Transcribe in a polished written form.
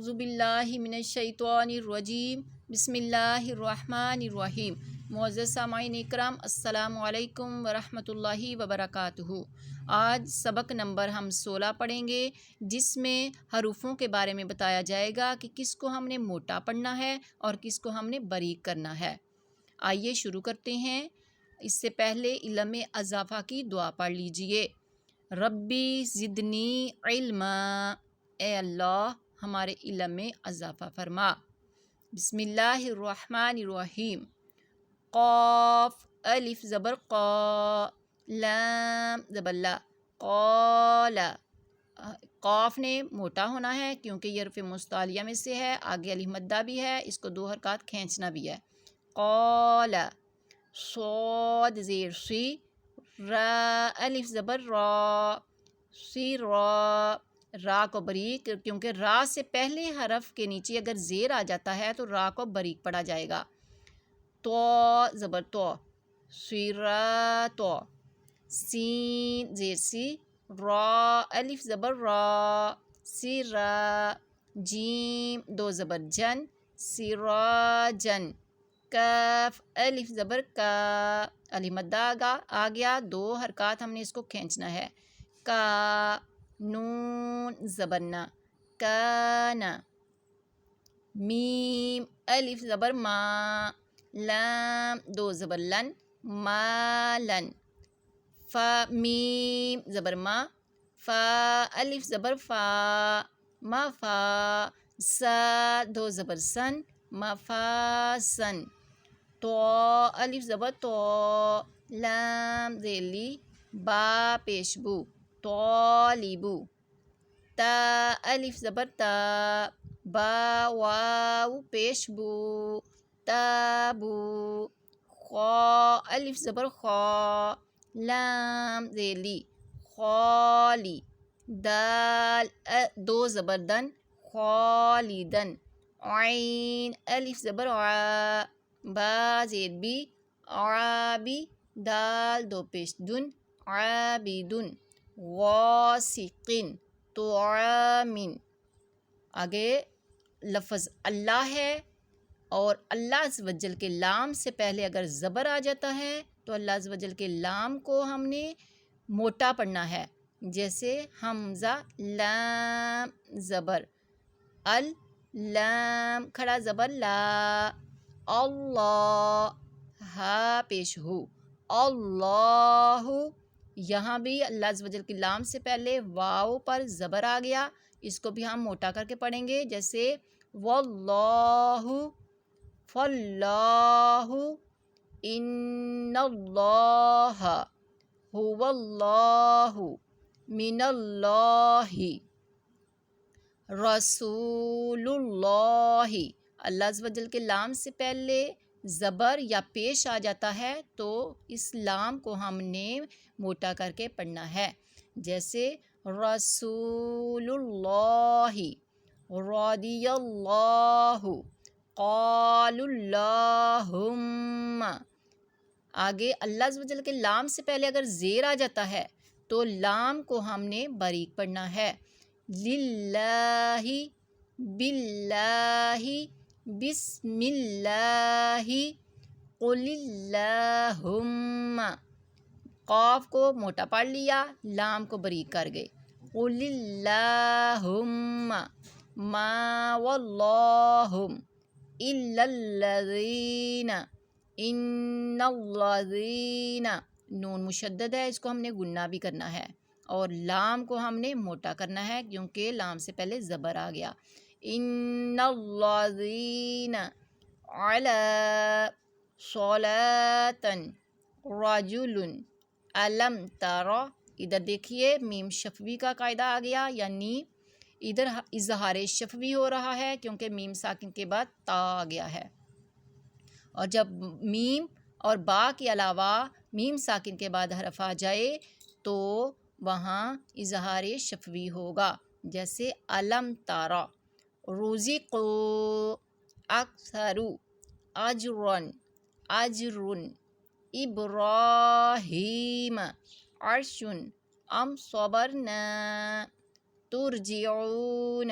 اعوذ باللہ من الشیطان الرجیم بسم اللہ الرحمن الرحیم۔ معزز سامعین اکرام، السلام علیکم ورحمۃ اللہ وبرکاتہ۔ آج سبق نمبر ہم 16 پڑھیں گے، جس میں حروفوں کے بارے میں بتایا جائے گا کہ کس کو ہم نے موٹا پڑھنا ہے اور کس کو ہم نے باریک کرنا ہے۔ آئیے شروع کرتے ہیں۔ اس سے پہلے علم اضافہ کی دعا پڑھ لیجئے۔ ربی زدنی علما، اے اللہ ہمارے علم میں اضافہ فرما۔ بسم اللہ الرحمن الرحیم۔ قاف الف زبر قا، لام زبر لا، قال۔ قاف نے موٹا ہونا ہے کیونکہ یہ حرف مستعلیہ میں سے ہے، آگے الف مدہ بھی ہے، اس کو 2 حرکات کھینچنا بھی ہے۔ قال۔ صاد زیر سی، را الف زبر را، سی را۔ را کو باریک، کیونکہ را سے پہلے حرف کے نیچے اگر زیر آ جاتا ہے تو را کو باریک پڑھا جائے گا۔ تو زبر تو، سیرا تو۔ سین زیر سی، را الف زبر را، سیرا۔ جیم 2 زبر جن، سراجن۔ کاف الف زبر کا، الف مدہ آ گیا، 2 حرکات ہم نے اس کو کھینچنا ہے۔ کا۔ نون زبر نا، کانا۔ میم الف زبر ما، لام 2 زبر لن، مالن۔ فا میم زبر ما، فا الف زبر فا، ما فا۔ سا 2 زبر سن، مفاسن۔ تو الف زبر تو، لام ذیلی، با پیش بو، طالبو۔ تا الف زبر تا، با واو پیش بو، تابو۔ خا الف زبر خا، لام ذیلی، خالی۔ دال 2 زبر دن، خالدن۔ عین الف زبر عا، با زیر بی، عابی۔ دال 2 پیش دن، عابدن۔ غاسقن، طعامن۔ آگے لفظ اللہ ہے، اور اللہ عز و جل کے لام سے پہلے اگر زبر آ جاتا ہے تو اللہ عز و جل کے لام کو ہم نے موٹا پڑھنا ہے۔ جیسے حمزہ لام زبر ال، لام کھڑا زبر لا، اللہ ہا پیش ہو، اللہ۔ یہاں بھی اللہ عز و جل کی لام سے پہلے واو پر زبر آ گیا، اس کو بھی ہم موٹا کر کے پڑھیں گے، جیسے واللہ، فاللہ، ان اللہ، هو اللہ، من اللہ، رسول اللہ۔ اللہ عز و جل کے لام سے پہلے زبر یا پیش آ جاتا ہے تو اس لام کو ہم نے موٹا کر کے پڑھنا ہے، جیسے رسول اللہ، رضی اللہ، قال اللہم۔ آگے اللہ عز و جل کے لام سے پہلے اگر زیر آ جاتا ہے تو لام کو ہم نے باریک پڑھنا ہے، للہ، باللہ، بسم اللہ، قل اللہم۔ قاف کو موٹا پڑھ لیا، لام کو باریک کر گئے، قل اللہم، ما واللہم، الا الذین، ان الذین۔ نون مشدد ہے، اس کو ہم نے گننا بھی کرنا ہے، اور لام کو ہم نے موٹا کرنا ہے کیونکہ لام سے پہلے زبر آ گیا۔ ان الذین علی صلاۃ رجل الم تر۔ ادھر دیکھیے میم شفوی کا قاعدہ آ گیا، یعنی ادھر اظہار شفوی ہو رہا ہے کیونکہ میم ساکن کے بعد تا آ گیا ہے، اور جب میم اور با کے علاوہ میم ساکن کے بعد حرف آ جائے تو وہاں اظہار شفوی ہوگا، جیسے الم تارا، رزقو، اکثرو، اجرن، اجرن، ابراہیم، عرشن، ام صبرنا، ترجعون،